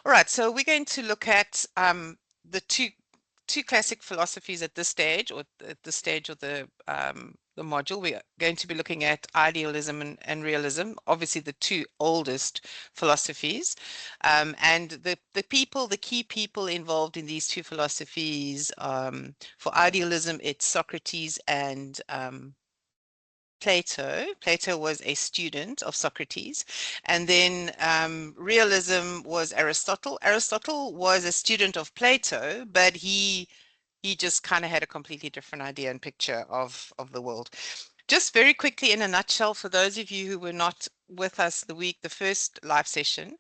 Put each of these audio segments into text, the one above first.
All right, so we're going to look at the two classic philosophies at this stage, or at this stage of the module. We are going to be looking at idealism and realism, obviously the two oldest philosophies, and the key people involved in these two philosophies. For idealism, it's Socrates and Plato. Plato was a student of Socrates. And then realism was Aristotle. Aristotle was a student of Plato, but he just kind of had a completely different idea and picture of the world. Just very quickly, in a nutshell, for those of you who were not with us the first live session,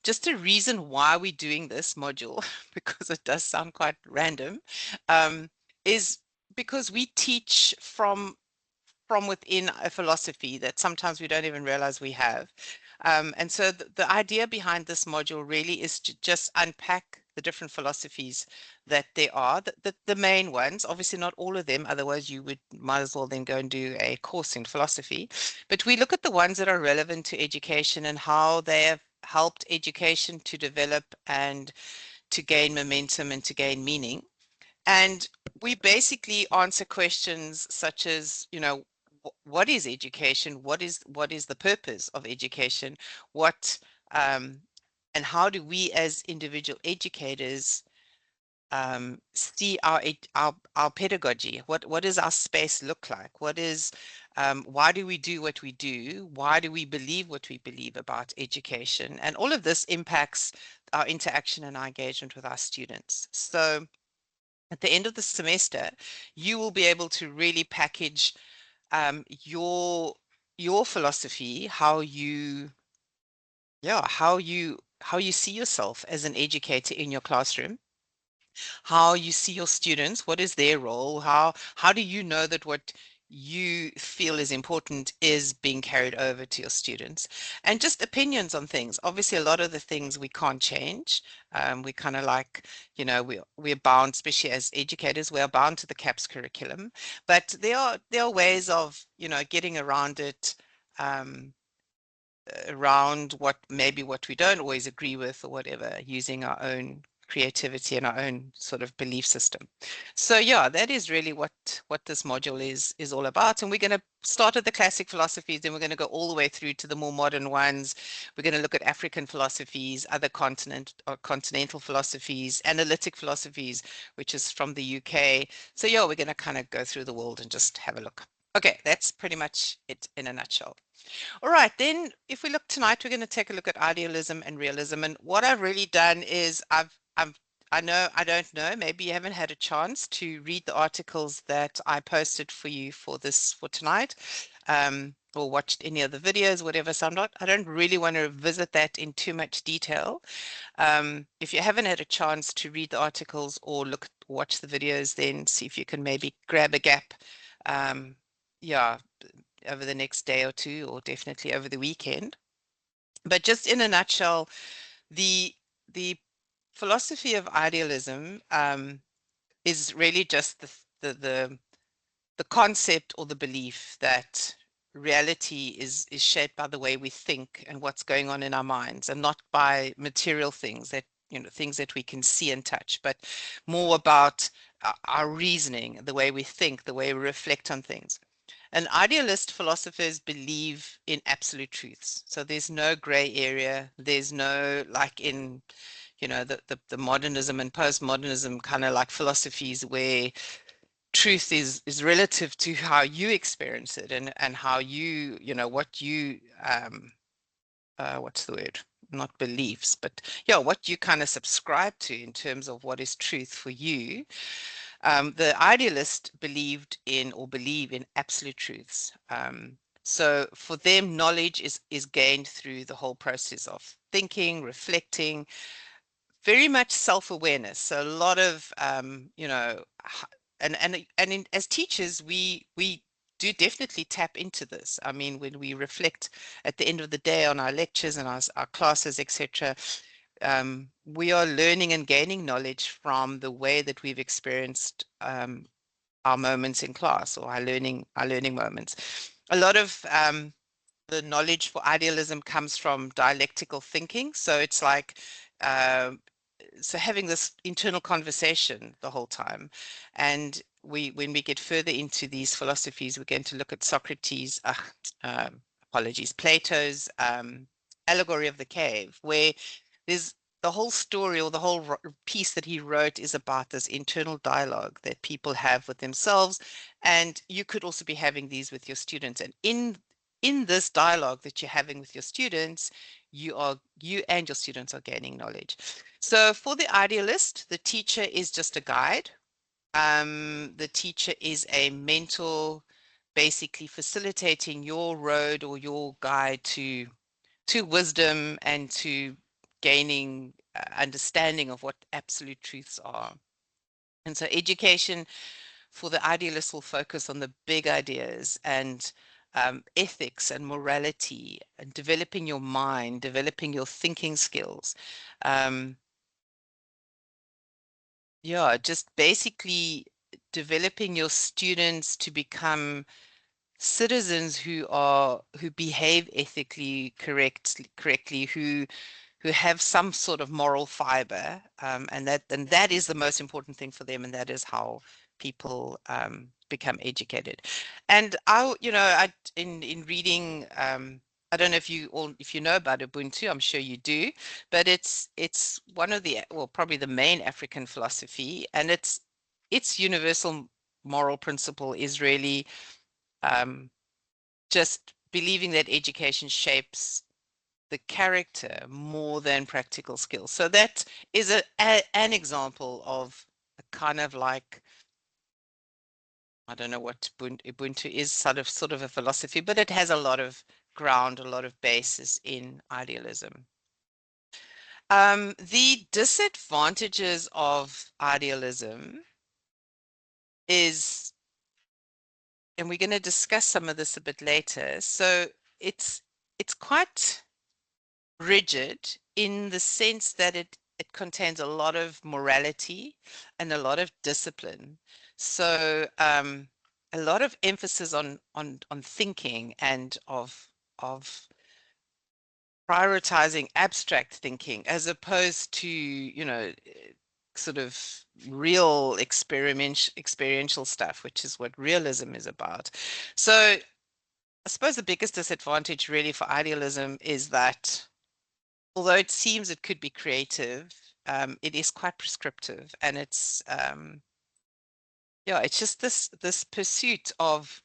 just a reason why we're doing this module, because it does sound quite random, is because we teach from within a philosophy that sometimes we don't even realize we have. And so the idea behind this module really is to just unpack the different philosophies that there are, the main ones, obviously not all of them, otherwise you might as well then go and do a course in philosophy. But we look at the ones that are relevant to education and how they have helped education to develop and to gain momentum and to gain meaning. And we basically answer questions such as, what is education? What is the purpose of education? What and how do we as individual educators see our pedagogy? What does our space look like? Why do we do what we do? Why do we believe what we believe about education? And all of this impacts our interaction and our engagement with our students. So at the end of the semester, you will be able to really package your philosophy, how you see yourself as an educator in your classroom, how you see your students, what is their role, how do you know that what you feel is important is being carried over to your students, and just opinions on things. Obviously, a lot of the things we can't change. We kind of like, we're bound, especially as educators, we are bound to the CAPS curriculum, but there are ways of, getting around it, around what we don't always agree with or whatever, using our own creativity and our own sort of belief system. So yeah, that is really what this module is all about. And we're going to start at the classic philosophies, then we're going to go all the way through to the more modern ones. We're going to look at African philosophies, other continental philosophies, analytic philosophies, which is from the UK. So yeah, we're going to kind of go through the world and just have a look. Okay, that's pretty much it in a nutshell. All right, then if we look tonight, we're going to take a look at idealism and realism. And what I've really done is I don't know, maybe you haven't had a chance to read the articles that I posted for you for tonight, or watched any of the videos, whatever. So I don't really want to visit that in too much detail. If you haven't had a chance to read the articles or watch the videos, then see if you can maybe grab a gap. Yeah, over the next day or two, or definitely over the weekend. But just in a nutshell, the the philosophy of idealism is really just the concept or the belief that reality is shaped by the way we think and what's going on in our minds, and not by material things things that we can see and touch, but more about our reasoning, the way we think, the way we reflect on things. And idealist philosophers believe in absolute truths. So there's no gray area. There's no, like in, the modernism and postmodernism kind of like philosophies where truth is relative to how you experience it, and how what you what's the word? Not beliefs, but yeah, what you kind of subscribe to in terms of what is truth for you. The idealist believe in absolute truths. So for them, knowledge is gained through the whole process of thinking, reflecting, very much self-awareness. So a lot of as teachers, we do definitely tap into this. I mean, when we reflect at the end of the day on our lectures and our classes, etc., we are learning and gaining knowledge from the way that we've experienced our moments in class, or our learning moments. A lot of the knowledge for idealism comes from dialectical thinking. So it's like so having this internal conversation the whole time. And when we get further into these philosophies, we're going to look at Socrates, apologies, Plato's allegory of the cave, where there's the whole story, or the whole piece that he wrote, is about this internal dialogue that people have with themselves. And you could also be having these with your students. And in this dialogue that you're having with your students, you and your students are gaining knowledge. So for the idealist, the teacher is just a guide. The teacher is a mentor, basically facilitating your road or your guide to wisdom and to gaining understanding of what absolute truths are. And so education for the idealist will focus on the big ideas and ethics and morality, and developing your mind, developing your thinking skills. Yeah, just basically developing your students to become citizens who behave ethically correctly, who have some sort of moral fiber, and that is the most important thing for them, and that is how people become educated. And in reading, I don't know if you know about Ubuntu. I'm sure you do, but it's one of the, well, probably the main African philosophy, and its universal moral principle is really just believing that education shapes the character more than practical skills. So that is an example of a kind of like, I don't know what Ubuntu is, sort of a philosophy, but it has a lot of ground, a lot of basis in idealism. The disadvantages of idealism is, and we're going to discuss some of this a bit later. So it's quite rigid in the sense that it contains a lot of morality and a lot of discipline. So a lot of emphasis on thinking and of prioritizing abstract thinking, as opposed to, sort of real experiential stuff, which is what realism is about. So I suppose the biggest disadvantage really for idealism is that although it seems it could be creative, it is quite prescriptive, and it's just this pursuit of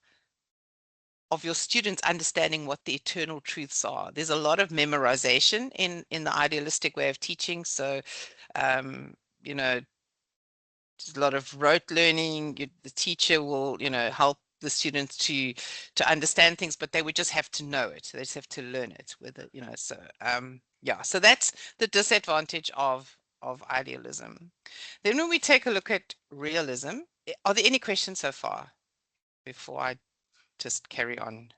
your students understanding what the eternal truths are. There's a lot of memorization in the idealistic way of teaching. So, um, you know, there's a lot of rote learning. The teacher will, help the students to understand things, but they would just have to know it. They just have to learn it with it, So yeah, so that's the disadvantage of idealism. Then when we take a look at realism, are there any questions so far before I just carry on?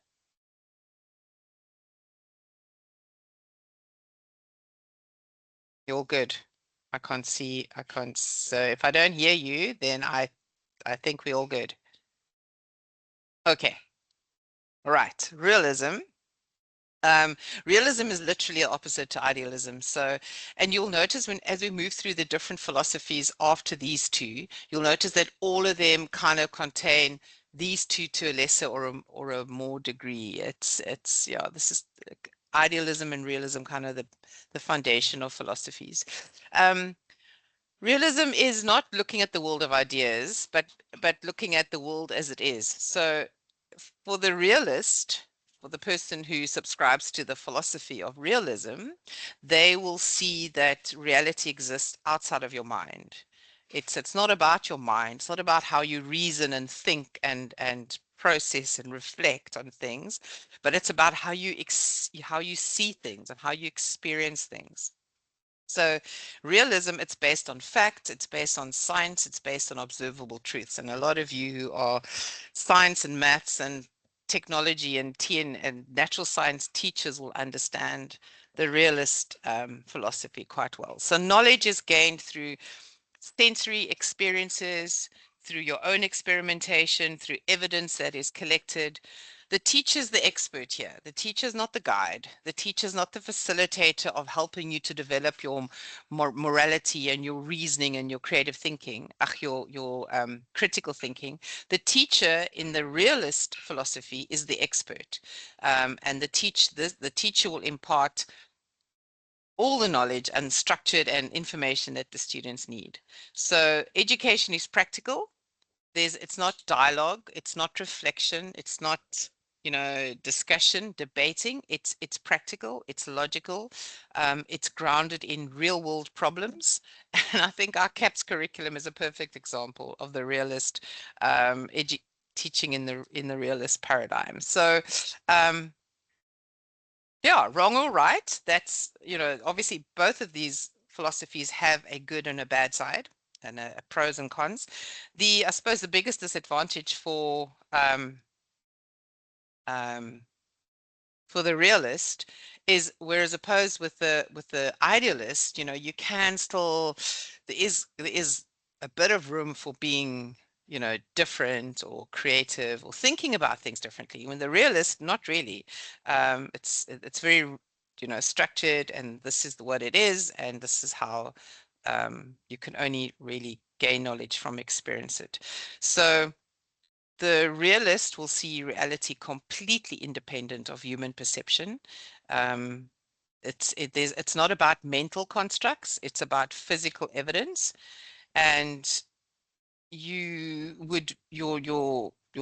You're all good. I can't see. I can't. So if I don't hear you, then I think we're all good. Okay. All right. Realism. Realism is literally opposite to idealism. So, and you'll notice as we move through the different philosophies after these two, you'll notice that all of them kind of contain these two to a lesser or a more degree. Yeah, this is idealism and realism, kind of the foundation of philosophies. Realism is not looking at the world of ideas, but looking at the world as it is. So for the realist, for the person who subscribes to the philosophy of realism, they will see that reality exists outside of your mind. It's not about your mind. It's not about how you reason and think and process and reflect on things, but it's about how you see things and how you experience things. So realism, it's based on fact, it's based on science, it's based on observable truths. And a lot of you who are science and maths and technology and and natural science teachers will understand the realist philosophy quite well. So knowledge is gained through sensory experiences, through your own experimentation, through evidence that is collected. The teacher's the expert here. The teacher's not the guide. The teacher's not the facilitator of helping you to develop your morality and your reasoning and your creative thinking, your critical thinking. The teacher in the realist philosophy is the expert, and the teacher will impart all the knowledge and structured and information that the students need. So education is practical. It's not dialogue, it's not reflection, it's not, discussion, debating. It's practical, it's logical, it's grounded in real world problems. And I think our CAPS curriculum is a perfect example of the realist teaching in the realist paradigm. So yeah, wrong or right, that's, obviously both of these philosophies have a good and a bad side and a pros and cons. I suppose the biggest disadvantage for the realist is, whereas opposed with the idealist, you can still, there is a bit of room for being, different or creative or thinking about things differently. When the realist, not really. It's very, structured, and this is what it is, and this is how you can only really gain knowledge from experience it. So the realist will see reality completely independent of human perception. It's not about mental constructs, it's about physical evidence. And your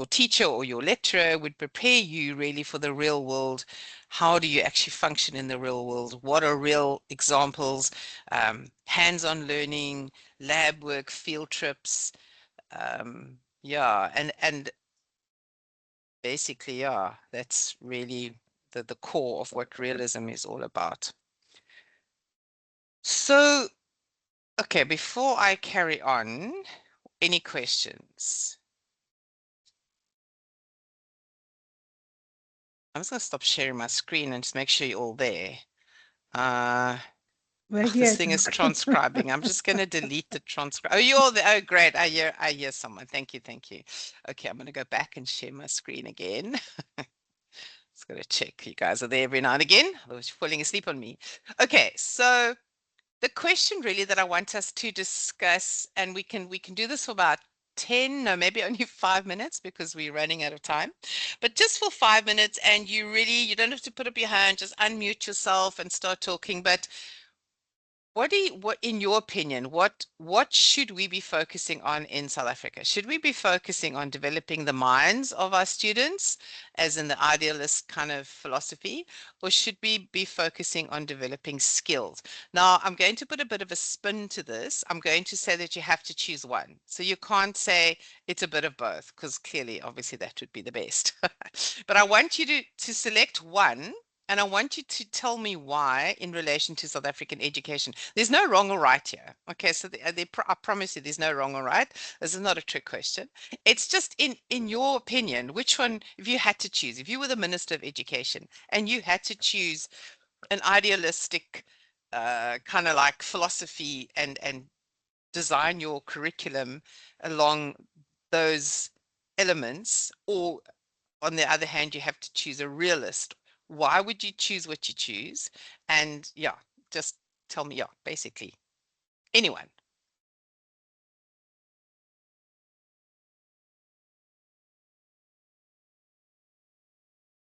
teacher or your lecturer would prepare you really for the real world. How do you actually function in the real world? What are real examples? Hands-on learning, lab work, field trips. Yeah, and basically, yeah, that's really the core of what realism is all about. So, okay, before I carry on, any questions? I'm just going to stop sharing my screen and just make sure you're all there. This thing is transcribing. I'm just going to delete the transcribe. Oh, you're all there. Oh, great. I hear someone. Thank you. Thank you. Okay, I'm going to go back and share my screen again. Just got to check you guys are there every now and again. Otherwise, you're falling asleep on me. Okay, so the question really that I want us to discuss, and we can do this for about 10, no, maybe only 5 minutes because we're running out of time, but just for 5 minutes, and you don't have to put up your hand, just unmute yourself and start talking. But what in your opinion, what should we be focusing on in South Africa? Should we be focusing on developing the minds of our students, as in the idealist kind of philosophy, or should we be focusing on developing skills? Now, I'm going to put a bit of a spin to this. I'm going to say that you have to choose one. So you can't say it's a bit of both, because clearly, obviously, that would be the best. But I want you to select one, and I want you to tell me why in relation to South African education. There's no wrong or right here. Okay, so I promise you there's no wrong or right. This is not a trick question. It's just in your opinion, which one, if you had to choose, if you were the Minister of Education and you had to choose an idealistic kind of like philosophy and design your curriculum along those elements, or on the other hand, you have to choose a realist. Why would you choose what you choose? And yeah, just tell me, yeah, basically. Anyone.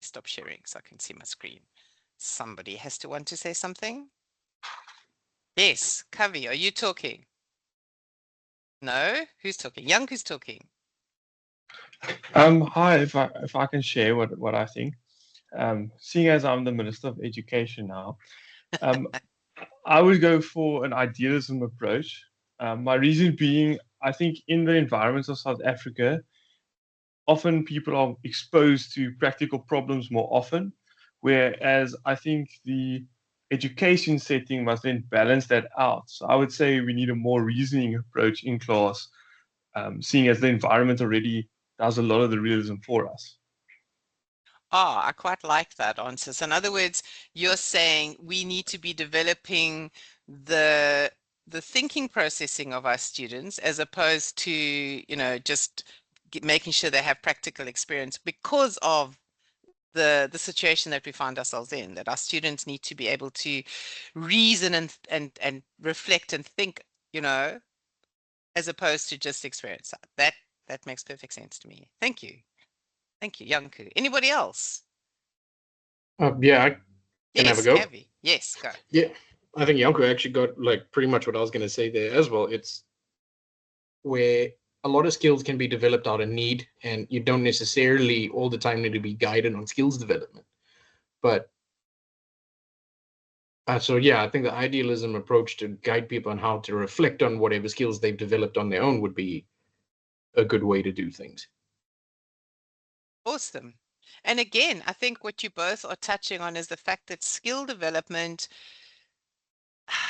Stop sharing so I can see my screen. Somebody has to want to say something. Yes, Kavi, are you talking? No? Who's talking? Young, who's talking? Hi, if I can share what I think. Seeing as I'm the Minister of Education now, um, I would go for an idealism approach. My reason being, I think in the environments of South Africa, often people are exposed to practical problems more often, whereas I think the education setting must then balance that out. So I would say we need a more reasoning approach in class, seeing as the environment already does a lot of the realism for us. Ah, I quite like that answer. So in other words, you're saying we need to be developing the the thinking processing of our students, as opposed to, just making sure they have practical experience because of the situation that we find ourselves in, that our students need to be able to reason and reflect and think, you know, as opposed to just experience. That makes perfect sense to me. Thank you. Thank you, Yanku. Anybody else? Yeah, I can have a Yes, go. Kavi. Yes, go. Yeah, I think Yanko actually got like pretty much what I was going to say there as well. It's where a lot of skills can be developed out of need, and you don't necessarily all the time need to be guided on skills development. But so yeah, I think the idealism approach to guide people on how to reflect on whatever skills they've developed on their own would be a good way to do things. Awesome. And again, I think what you both are touching on is the fact that skill development,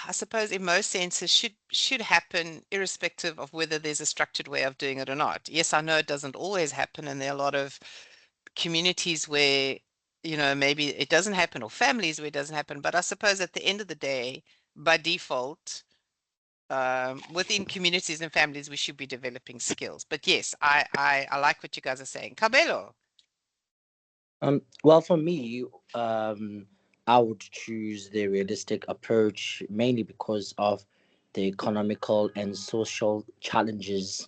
I suppose in most senses should happen irrespective of whether there's a structured way of doing it or not. Yes, I know it doesn't always happen, and there are a lot of communities where, you know, maybe it doesn't happen, or families where it doesn't happen. But I suppose at the end of the day, by default, within communities and families, we should be developing skills. But yes, I like what you guys are saying. Cabello. Well, for me, um, I would choose the realistic approach mainly because of the economical and social challenges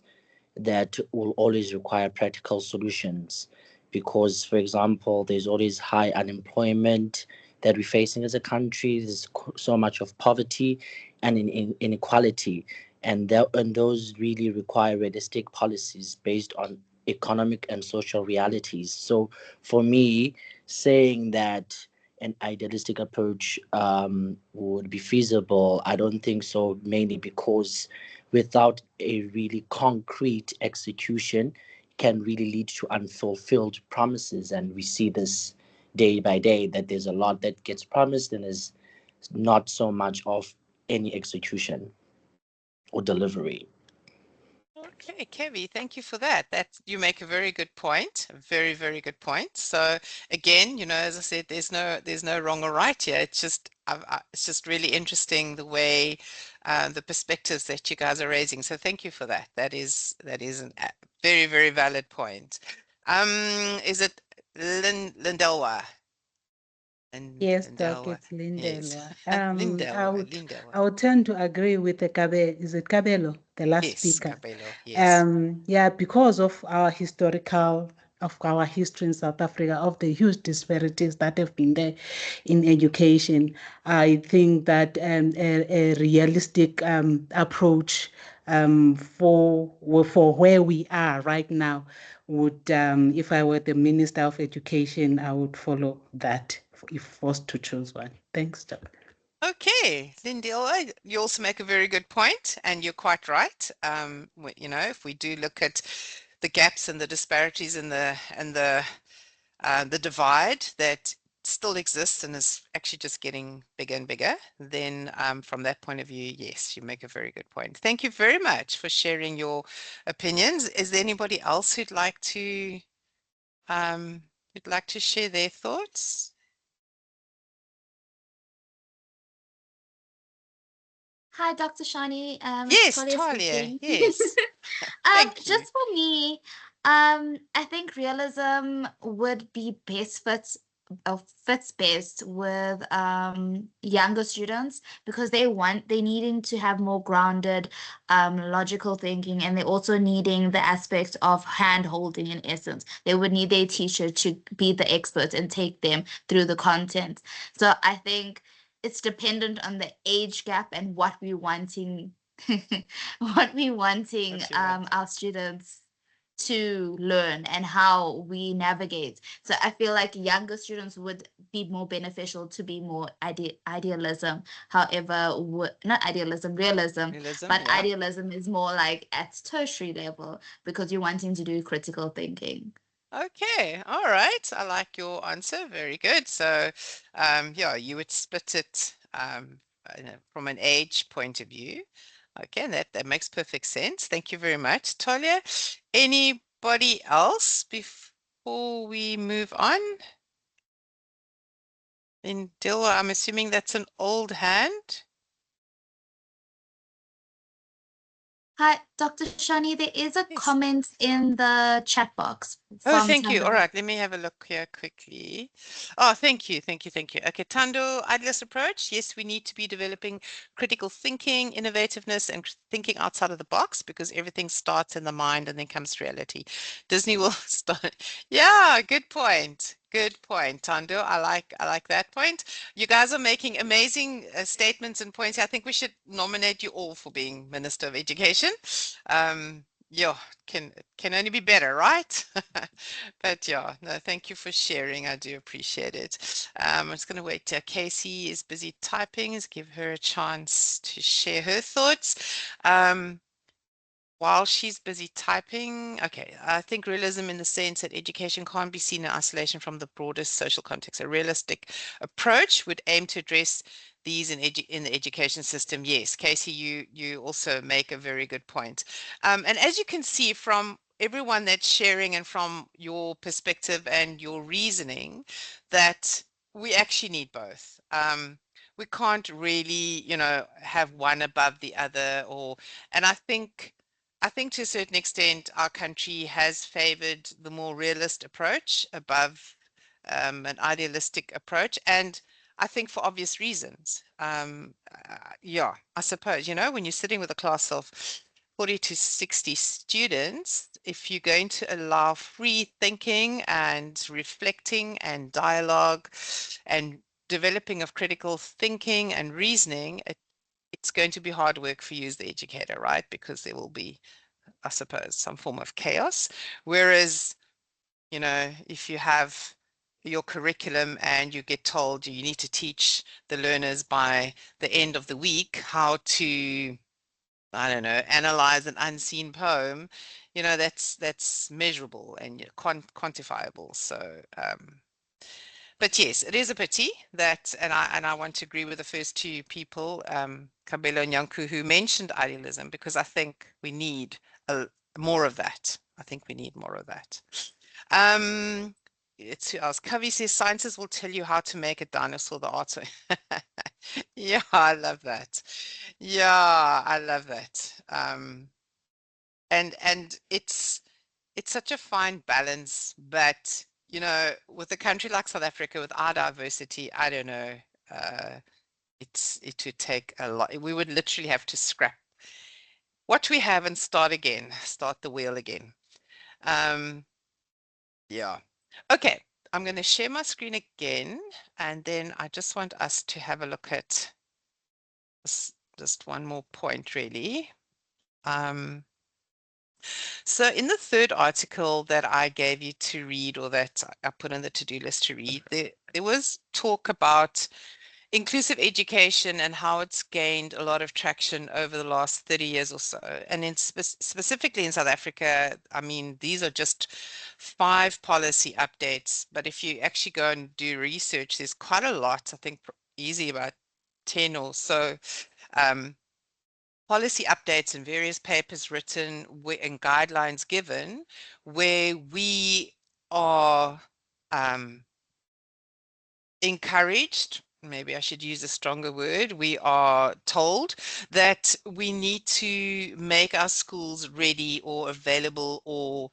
that will always require practical solutions. Because, for example, there's always high unemployment that we're facing as a country. There's so much of poverty and inequality, and those really require realistic policies based on economic and social realities. So, for me, saying that an idealistic approach would be feasible, I don't think so, mainly because without a really concrete execution can really lead to unfulfilled promises. And we see this day by day that there's a lot that gets promised and is not so much of any execution or delivery. Okay, Kevi, thank you for that. That you make a very good point, a very, very good point. So again, you know, as I said, there's no wrong or right here. It's just it's just really interesting the way the perspectives that you guys are raising. So thank you for that. That is a very, very valid point. Is it Lindelwa? Yes, Doc, Lindelwa. it's Yes. Lindelwa. Lindelwa, Lindelwa. I would tend to agree with the is it Cabello, the last Yes, speaker. Cabello. Yes. Yeah, because of our history in South Africa, of the huge disparities that have been there in education, I think that a realistic approach for where we are right now would, if I were the Minister of Education, I would follow that if forced to choose one. Thanks, Doc. Okay, Lindela, you also make a very good point, and you're quite right. You know, if we do look at the gaps and the disparities and the divide that still exists and is actually just getting bigger and bigger, then from that point of view, yes, you make a very good point. Thank you very much for sharing your opinions. Is there anybody else who'd like to share their thoughts? Hi, Dr. Shani. It's Yes, Talia Talia, speaking. yes. Thank you. Just for me, I think realism would be best fits or fits best with younger students because they needing to have more grounded logical thinking, and they're also needing the aspect of hand holding. In essence, they would need their teacher to be the expert and take them through the content. So I think it's dependent on the age gap and what we're wanting what we wanting What you want. our students to learn and how we navigate. So I feel like younger students would be more beneficial to be more idealism. However, not idealism, realism, Realism, but yeah. idealism is more like at tertiary level because you're wanting to do critical thinking. Okay, all right. I like your answer. Very good. So, yeah, you would split it from an age point of view. Okay, that makes perfect sense. Thank you very much, Talia. Anybody else before we move on? In Dilwa, I'm assuming that's an old hand. Hi, Dr. Shani. There is a Yes. comment in the chat box Oh, from thank you. All Tando. right, let me have a look here quickly. Oh, thank you, thank you, thank you. Okay, Tando, idealist approach. Yes, we need to be developing critical thinking, innovativeness, and thinking outside of the box because everything starts in the mind and then comes reality. Disney will start. Yeah, good point. Good point, Tando. I like that point. You guys are making amazing statements and points. I think we should nominate you all for being Minister of Education. Yeah, can only be better, right? But yeah, no, thank you for sharing. I do appreciate it. I'm just going to wait till Casey is busy typing, is give her a chance to share her thoughts. While she's busy typing, okay, I think realism in the sense that education can't be seen in isolation from the broader social context. A realistic approach would aim to address these in the education system. Yes, Casey, you also make a very good point. And as you can see from everyone that's sharing and from your perspective and your reasoning, that we actually need both. We can't really, have one above the other, and I think to a certain extent, our country has favored the more realist approach above an idealistic approach. And I think for obvious reasons. Yeah, I suppose, when you're sitting with a class of 40 to 60 students, if you're going to allow free thinking and reflecting and dialogue and developing of critical thinking and reasoning, it's going to be hard work for you as the educator, right? Because there will be, I suppose, some form of chaos. Whereas, if you have your curriculum and you get told you need to teach the learners by the end of the week how to, I don't know, analyze an unseen poem, that's measurable and quantifiable. So, but yes, it is a pity that, and I want to agree with the first two people, Kabelo and Yanku, who mentioned idealism, because I think we need a, more of that. I think we need more of that. It's who else? Kavi says scientists will tell you how to make a dinosaur. The art. Yeah, I love that. Yeah, I love that. And it's such a fine balance, but with a country like South Africa, with our diversity, I don't know, uh, it would take a lot. We would literally have to scrap what we have and start again, start the wheel again. Yeah. Okay, I'm going to share my screen again, and then I just want us to have a look at just one more point, really. So in the third article that I gave you to read, or that I put on the to-do list to read, there was talk about inclusive education and how it's gained a lot of traction over the last 30 years or so. And specifically in South Africa, I mean, these are just 5 policy updates. But if you actually go and do research, there's quite a lot, I think easy about 10 or so. Policy updates and various papers written and guidelines given where we are encouraged, maybe I should use a stronger word, we are told that we need to make our schools ready or available or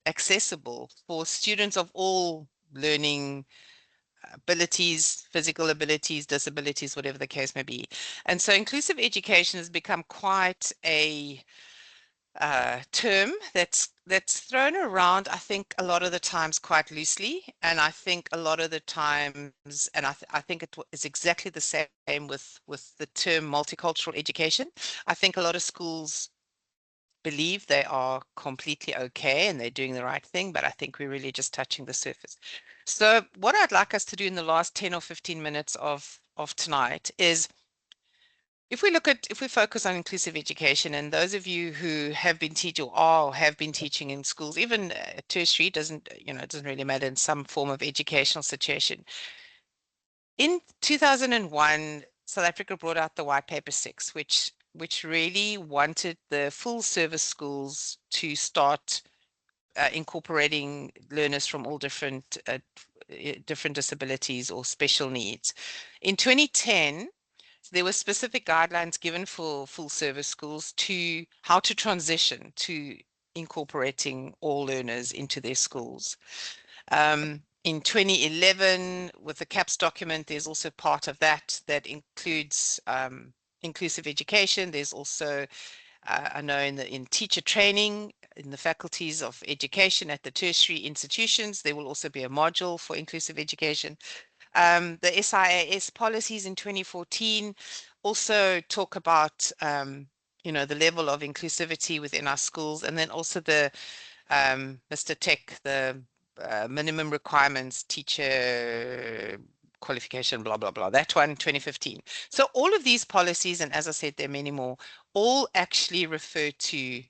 accessible for students of all learning abilities, physical abilities, disabilities, whatever the case may be. And so inclusive education has become quite a term that's thrown around, I think, a lot of the times quite loosely. And I think a lot of the times, and I think it is exactly the same with the term multicultural education. I think a lot of schools believe they are completely okay and they're doing the right thing, but I think we're really just touching the surface. So what I'd like us to do in the last 10 or 15 minutes of tonight is, if we focus on inclusive education, and those of you who have been teaching or have been teaching in schools, even tertiary, it doesn't really matter, in some form of educational situation. In 2001, South Africa brought out the White Paper 6, which really wanted the full service schools to start incorporating learners from all different disabilities or special needs. In 2010, there were specific guidelines given for full service schools to how to transition to incorporating all learners into their schools. In 2011, with the CAPS document, there's also part of that that includes inclusive education. There's also, I know in teacher training, in the faculties of education at the tertiary institutions, there will also be a module for inclusive education. The SIAS policies in 2014 also talk about, the level of inclusivity within our schools, and then also the Mr. Tech, the minimum requirements, teacher qualification, blah, blah, blah. That one, 2015. So all of these policies, and as I said, there are many more, all actually refer to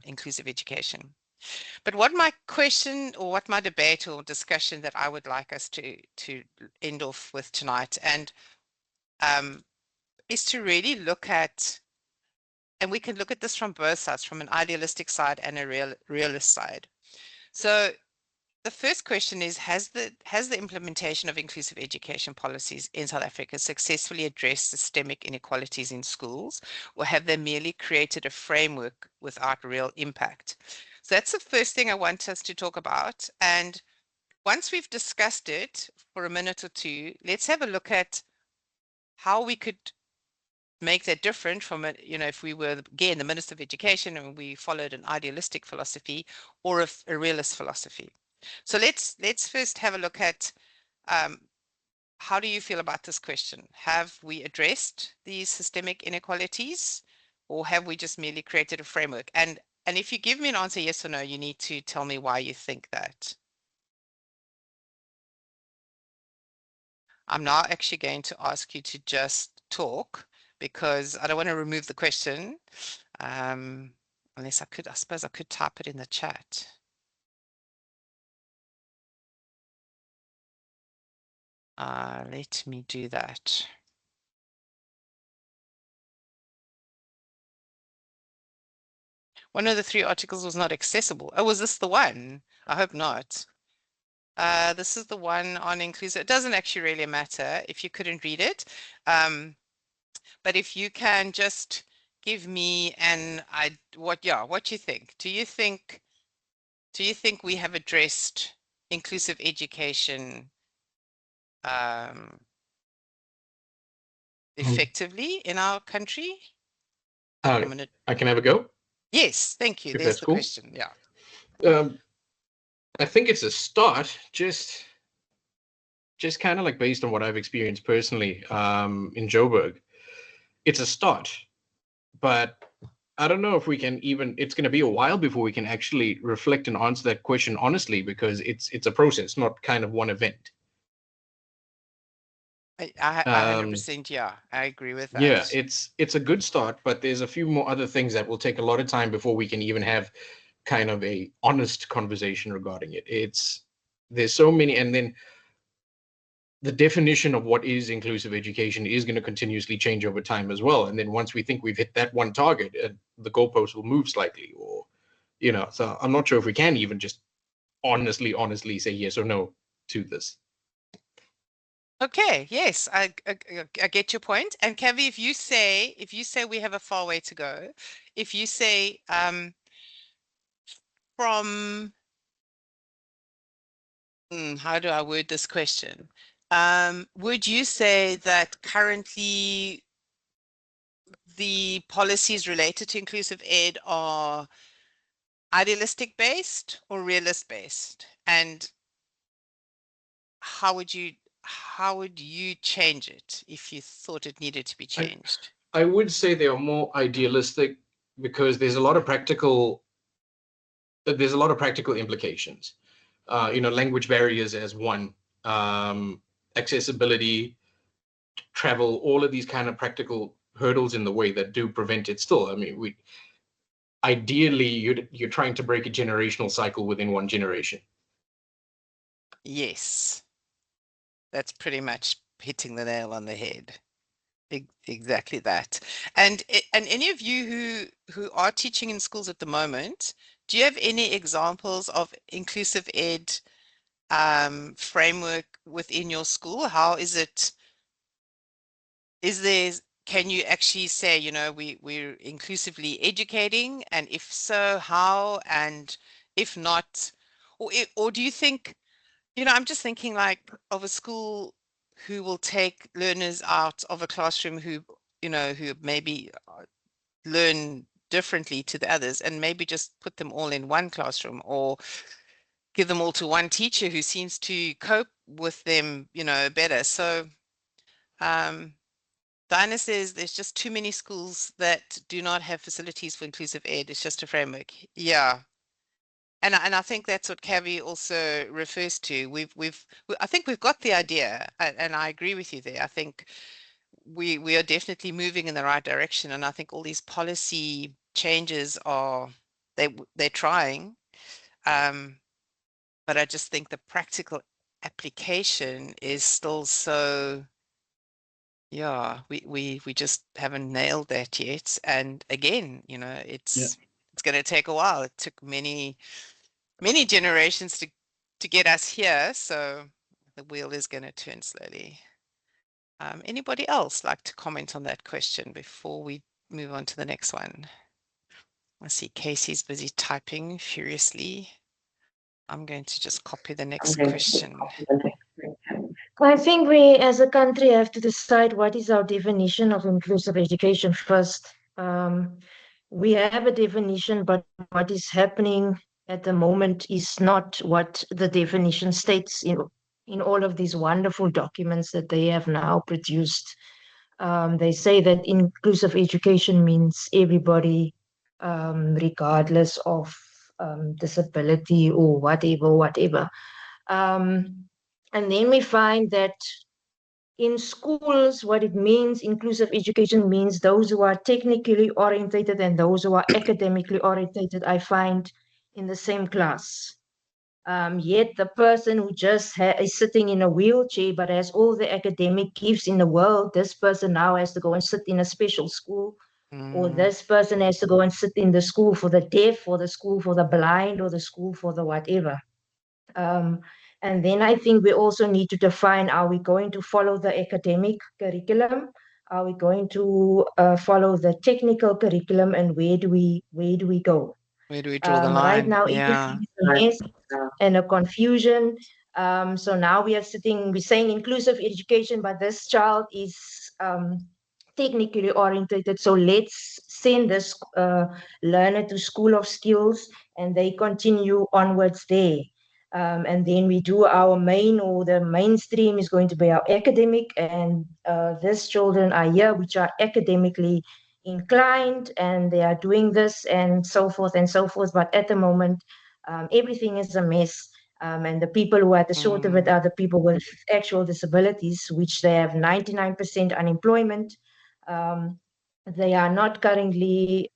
inclusive education. But what my question or what my debate or discussion that I would like us to end off with tonight and is to really look at, and we can look at this from both sides, from an idealistic side and a realist side. So the first question is, has the implementation of inclusive education policies in South Africa successfully addressed systemic inequalities in schools, or have they merely created a framework without real impact? So that's the first thing I want us to talk about. And once we've discussed it for a minute or two, let's have a look at how we could make that different from it, if we were, again, the Minister of Education and we followed an idealistic philosophy or a realist philosophy. So let's first have a look at how do you feel about this question? Have we addressed these systemic inequalities, or have we just merely created a framework? And if you give me an answer yes or no, you need to tell me why you think that. I'm now actually going to ask you to just talk because I don't want to remove the question. Unless I suppose I could type it in the chat. Let me do that. One of the 3 articles was not accessible. Oh, was this the one? I hope not. This is the one on inclusive. It doesn't actually really matter if you couldn't read it. But if you can just give me what you think. Do you think we have addressed inclusive education effectively in our country? I'm gonna... I can have a go. Yes, thank you. If There's that's the cool. question. Yeah. I think it's a start, just kind of like based on what I've experienced personally in Joburg. It's a start, but I don't know if we can even, it's going to be a while before we can actually reflect and answer that question honestly, because it's a process, not kind of one event. I 100%, yeah, I agree with that. Yeah, it's a good start, but there's a few more other things that will take a lot of time before we can even have kind of a honest conversation regarding it. There's so many, and then the definition of what is inclusive education is going to continuously change over time as well. And then once we think we've hit that one target, the goalpost will move slightly, or so I'm not sure if we can even just honestly say yes or no to this. Okay, yes, I get your point. And Kavi, if you say we have a far way to go, if you say from how do I word this question? Would you say that currently the policies related to inclusive ed are idealistic based or realist based? And how would you change it if you thought it needed to be changed? I would say they are more idealistic because there's a lot of practical implications. Language barriers as one, accessibility, travel, all of these kind of practical hurdles in the way that do prevent it still. I mean, ideally you're trying to break a generational cycle within one generation. Yes, that's pretty much hitting the nail on the head. Exactly that. And any of you who are teaching in schools at the moment, do you have any examples of inclusive ed framework within your school? How is it can you actually say, we're inclusively educating, and if so, how, and if not, or do you think, I'm just thinking like of a school who will take learners out of a classroom who maybe learn differently to the others, and maybe just put them all in one classroom, or give them all to one teacher who seems to cope with them, better. So Diana says there's just too many schools that do not have facilities for inclusive ed. It's just a framework. Yeah. And I think that's what Kavi also refers to. I think we've got the idea, and I agree with you there. I think we are definitely moving in the right direction, and I think all these policy changes they're trying, but I just think the practical application is still so, yeah, we just haven't nailed that yet. And again, it's going to take a while. It took many generations to get us here, so the wheel is going to turn slowly. Anybody else like to comment on that question before we move on to the next one? I see Casey's busy typing furiously. I'm going to just copy the next question. I think we as a country have to decide what is our definition of inclusive education first. We have a definition, but what is happening at the moment is not what the definition states in all of these wonderful documents that they have now produced. They say that inclusive education means everybody, regardless of disability or whatever. And then we find that in schools, what it means, inclusive education means those who are technically orientated and those who are academically orientated, I find in the same class. Yet the person who just is sitting in a wheelchair but has all the academic gifts in the world, this person now has to go and sit in a special school, or this person has to go and sit in the school for the deaf, or the school for the blind, or the school for the whatever. And then I think we also need to define, are we going to follow the academic curriculum? Are we going to follow the technical curriculum, and where do we go? Where do we draw the Right line? now, Yeah. everything is a mess and a confusion. So now we're saying inclusive education, but this child is technically orientated. So let's send this learner to School of Skills, and they continue onwards there. And then we do our main, or the mainstream is going to be our academic, and these children are here, which are academically inclined, and they are doing this and so forth and so forth. But at the moment, everything is a mess. And the people who are at the short of it are the people with actual disabilities, which they have 99% unemployment. They are not currently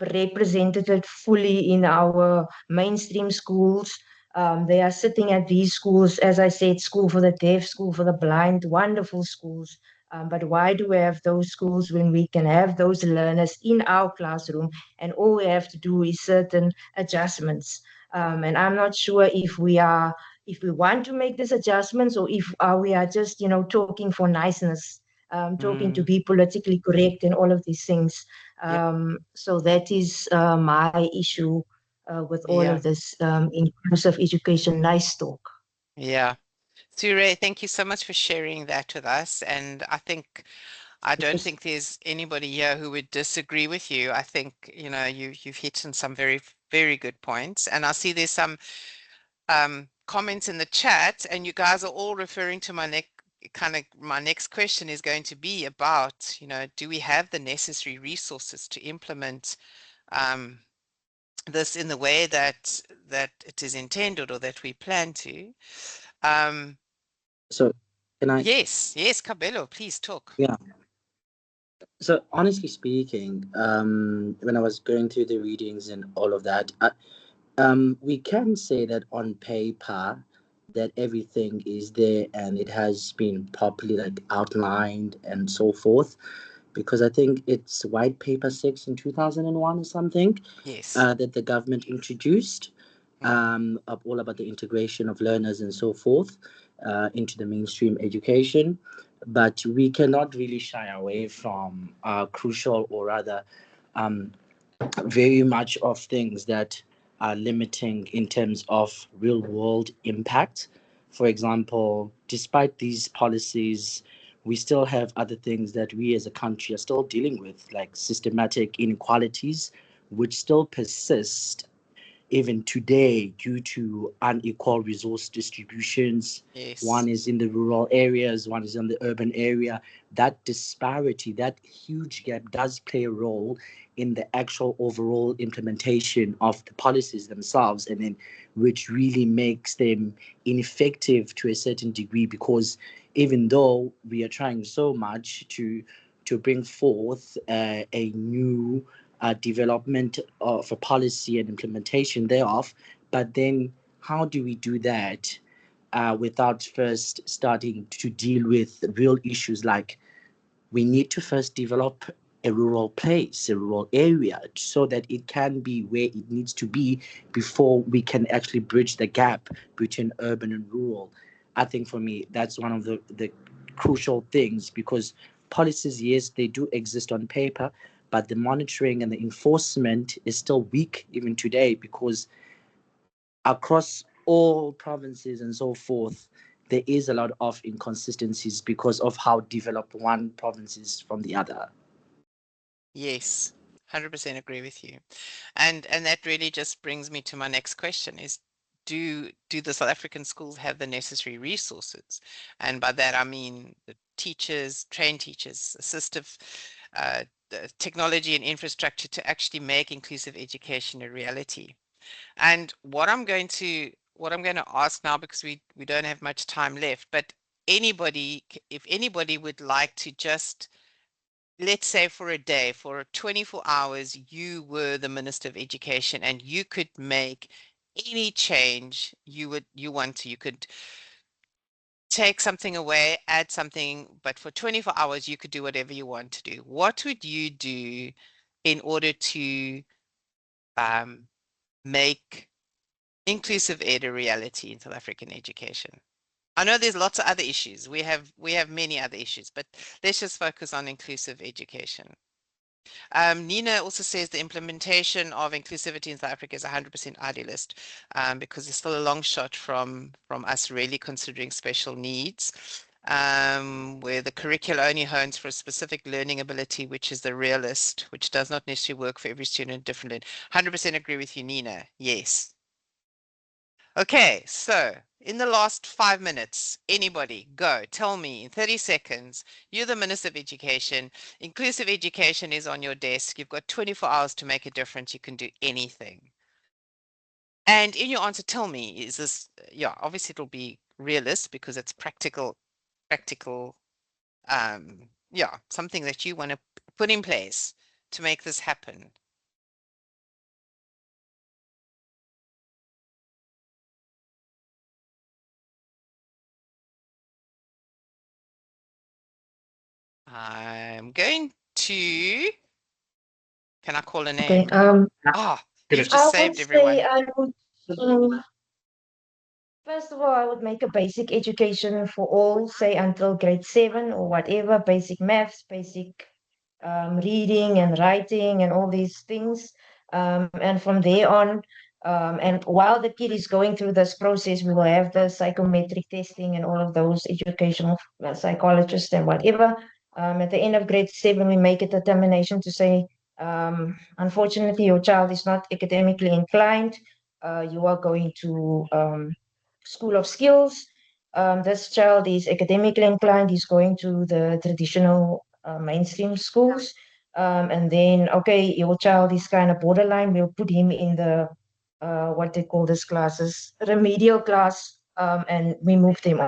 represented fully in our mainstream schools. They are sitting at these schools, as I said, school for the deaf, school for the blind, wonderful schools. But why do we have those schools when we can have those learners in our classroom, and all we have to do is certain adjustments? And I'm not sure if we want to make these adjustments, or if we are just, talking for niceness, talking to be politically correct and all of these things. So that is my issue with all of this inclusive education nice talk. Yeah. Sure, thank you so much for sharing that with us. And I don't think there's anybody here who would disagree with you. I think, you've hit on some very, very good points. And I see there's some comments in the chat, and you guys are all referring to my next question is going to be about, do we have the necessary resources to implement this in the way that it is intended, or that we plan to? So can I? Yes, Cabello, please talk. Yeah. So honestly speaking, when I was going through the readings and all of that, we can say that on paper that everything is there and it has been properly outlined and so forth, because I think it's White Paper 6 in 2001 or something. Yes. That the government introduced, all about the integration of learners and so forth. into the mainstream education. But we cannot really shy away from crucial, or rather, um, very much of things that are limiting in terms of real world impact. For example, despite these policies, we still have other things that we as a country are still dealing with, like systematic inequalities, which still persist even today due to unequal resource distributions. One Yes. is in the rural areas, one is in the urban area. That disparity, that huge gap does play a role in the actual overall implementation of the policies themselves, and then which really makes them ineffective to a certain degree, because even though we are trying so much to bring forth a new development of a policy and implementation thereof. But then, how do we do that without first starting to deal with real issues? Like, we need to first develop a rural place, a rural area, so that it can be where it needs to be before we can actually bridge the gap between urban and rural. I think for me, that's one of the crucial things, because policies, yes, they do exist on paper, but the monitoring and the enforcement is still weak even today, because across all provinces and so forth, there is a lot of inconsistencies because of how developed one province is from the other. Yes. 100% agree with you. And that really just brings me to my next question is, do the South African schools have the necessary resources? And by that I mean the teachers, trained teachers, assistive the technology and infrastructure to actually make inclusive education a reality. And what I'm going to ask now, because we don't have much time left, but if anybody would like to just, let's say for a day, for 24 hours, you were the Minister of Education and you could make any change you want to. You could take something away, add something, but for 24 hours you could do whatever you want to do. What would you do in order to um, make inclusive ed a reality in South African education? I know there's lots of other issues. We have many other issues, but let's just focus on inclusive education. Nina also says the implementation of inclusivity in South Africa is 100% idealist, because it's still a long shot from us really considering special needs, where the curricula only hones for a specific learning ability, which is the realist, which does not necessarily work for every student differently. 100% agree with you, Nina. Yes. Okay, so in the last 5 minutes, anybody go tell me in 30 seconds, you're the Minister of Education, inclusive education is on your desk, you've got 24 hours to make a difference, you can do anything. And in your answer, tell me, is this, yeah, obviously it'll be realist because it's practical, yeah, something that you want to put in place to make this happen. I'm going to, can I call a Okay. name? Ah, you've Good. just I would saved say everyone. I would. First of all, I would make a basic education for all, say until grade 7 or whatever, basic maths, basic reading and writing and all these things. And from there on, and while the kid is going through this process, we will have the psychometric testing and all of those educational psychologists and whatever. At the end of grade 7, we make a determination to say, unfortunately, your child is not academically inclined. You are going to School of Skills. This child is academically inclined, he's going to the traditional mainstream schools. And then, okay, your child is kind of borderline, we'll put him in the, what they call this classes, remedial class, and we move them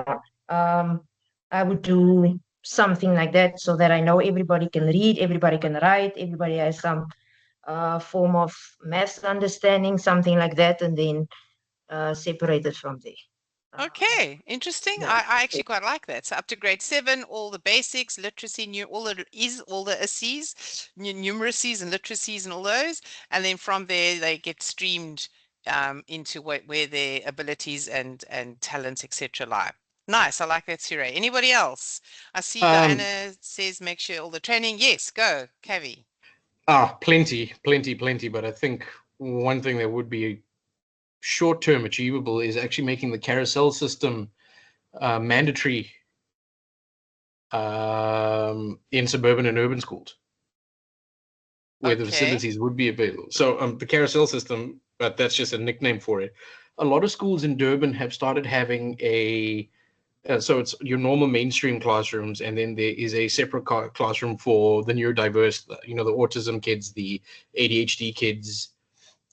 on. I would do something like that so that I know everybody can read, everybody can write, everybody has some form of math understanding, something like that, and then separated from there. Okay, interesting. Yeah. I actually quite like that. So up to grade 7, all the basics, literacy, all the SCs, numeracies and literacies and all those, and then from there they get streamed into where their abilities and talents, etc. lie. Nice. I like that, Sure. Anybody else? I see Um, Diana says make sure all the training. Yes, go, Kavi. plenty. But I think one thing that would be short-term achievable is actually making the carousel system mandatory in suburban and urban schools, where the Okay. facilities would be available. So the carousel system, but that's just a nickname for it. A lot of schools in Durban have started having so it's your normal mainstream classrooms, and then there is a separate classroom for the neurodiverse, the autism kids, the ADHD kids.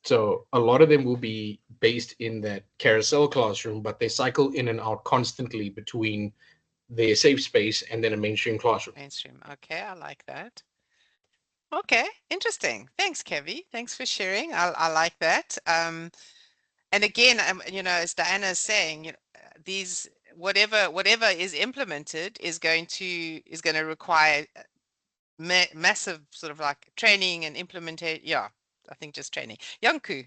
So a lot of them will be based in that carousel classroom, but they cycle in and out constantly between their safe space and then a mainstream classroom. Mainstream. Okay, I like that. Okay, interesting. Thanks, Kavi. Thanks for sharing. I like that. And again, as Diana is saying, these whatever is implemented is going to require massive sort of like training and implementation. Yeah, I think just training. Yanku.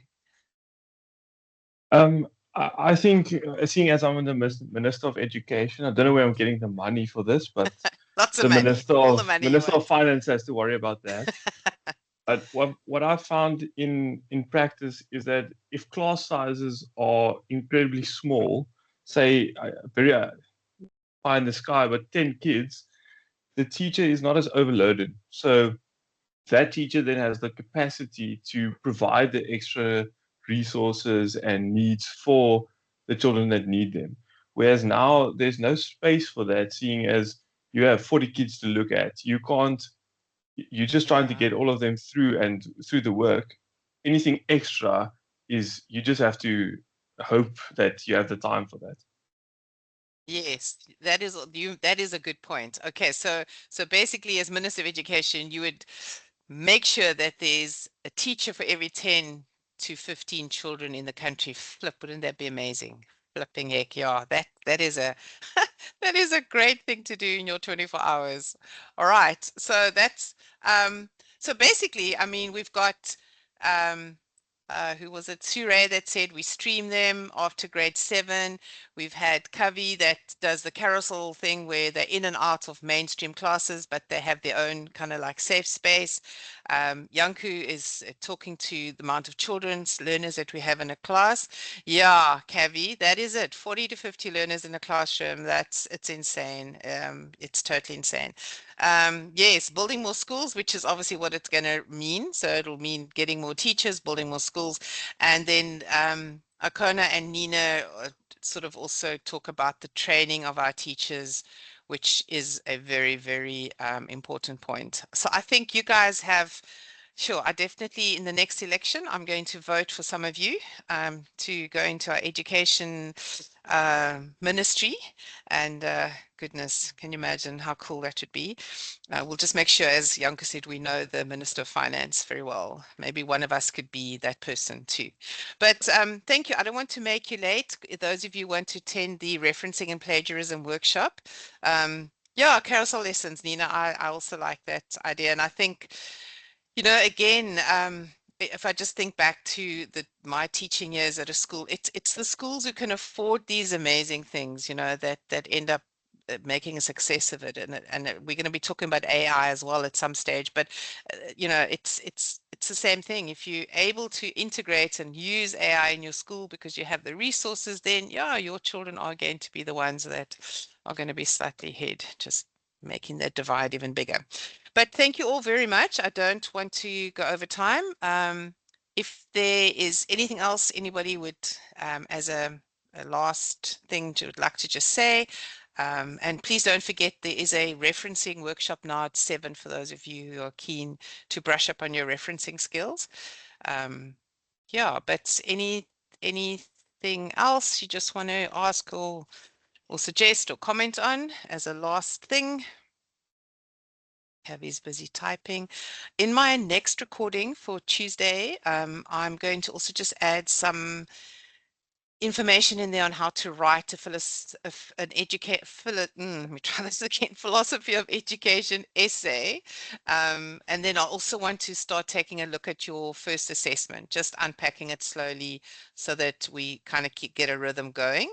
I think, seeing as I'm the Minister of Education, I don't know where I'm getting the money for this, but Lots of the money. Minister All the of money you Minister of want. Finance has to worry about that. But what I found in practice is that if class sizes are incredibly small, say very high in the sky, but 10 kids, the teacher is not as overloaded. So that teacher then has the capacity to provide the extra resources and needs for the children that need them. Whereas now there's no space for that, seeing as you have 40 kids to look at. You're just trying to Yeah. get all of them through and through the work. Anything extra is you just have to hope that you have the time for that. Yes, that is a good point. Okay, so basically as Minister of Education, you would make sure that there's a teacher for every 10 to 15 children in the country. Flip, wouldn't that be amazing? Flipping heck, yeah. That is a that is a great thing to do in your 24 hours. All right. So basically, I mean, we've got who was it? Sure that said we stream them after grade 7. We've had Kavi that does the carousel thing where they're in and out of mainstream classes, but they have their own kind of like safe space. Yanku is talking to the amount of children's learners that we have in a class. Yeah, Kavi, that is it. 40 to 50 learners in a classroom. It's insane. It's totally insane. Yes, building more schools, which is obviously what it's going to mean. So it'll mean getting more teachers, building more schools, and then Akona and Nina sort of also talk about the training of our teachers, which is a very, very important point. So I think you guys have. Sure, I definitely, in the next election, I'm going to vote for some of you to go into our education ministry. And goodness, can you imagine how cool that would be? We'll just make sure, as Janke said, we know the Minister of Finance very well. Maybe one of us could be that person too. But thank you. I don't want to make you late. Those of you who want to attend the referencing and plagiarism workshop. Yeah, carousel lessons, Nina. I also like that idea. And I think again, if I just think back to my teaching years at a school, it's the schools who can afford these amazing things, that end up making a success of it. And we're going to be talking about AI as well at some stage, but it's the same thing. If you're able to integrate and use AI in your school because you have the resources, then yeah, your children are going to be the ones that are going to be slightly ahead, just making that divide even bigger. But thank you all very much. I don't want to go over time. If there is anything else anybody would, as a last thing would like to just say, and please don't forget there is a referencing workshop now at 7 for those of you who are keen to brush up on your referencing skills. Yeah, but anything else you just want to ask or suggest or comment on as a last thing? Kavi's busy typing. In my next recording for Tuesday, I'm going to also just add some information in there on how to write let me try this again, philosophy of education essay. And then I also want to start taking a look at your first assessment, just unpacking it slowly so that we kind of get a rhythm going.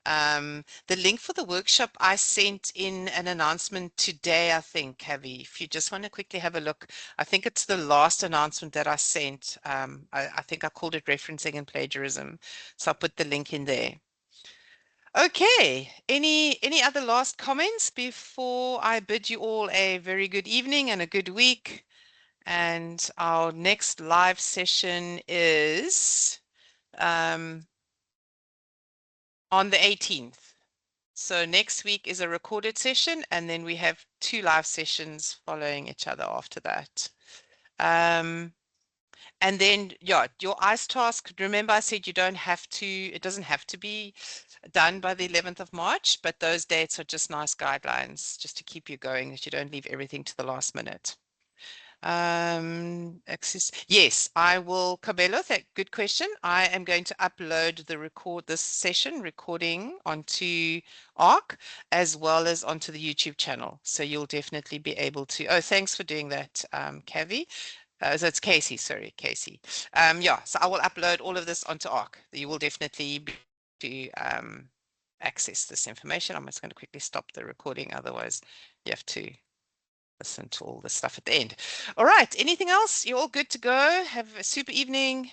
The link for the workshop I sent in an announcement today, I think, Havi. If you just want to quickly have a look, I think it's the last announcement that I sent. I think I called it referencing and plagiarism. So I'll put the link in there. Okay, any other last comments before I bid you all a very good evening and a good week? And our next live session is on the 18th. So next week is a recorded session, and then we have 2 live sessions following each other after that. And then, yeah, your ICE task, remember I said you don't have to, it doesn't have to be done by the 11th of March, but those dates are just nice guidelines just to keep you going, that you don't leave everything to the last minute. Access. Yes, I will, Cabello, good question. I am going to upload this session recording onto ARC as well as onto the YouTube channel. So you'll definitely be able to, oh, thanks for doing that, Kavi. So it's Casey, sorry, Casey. Yeah, so I will upload all of this onto ARC. You will definitely be able to access this information. I'm just going to quickly stop the recording, otherwise you have to listen to all the stuff at the end. All right, anything else? You're all good to go. Have a super evening.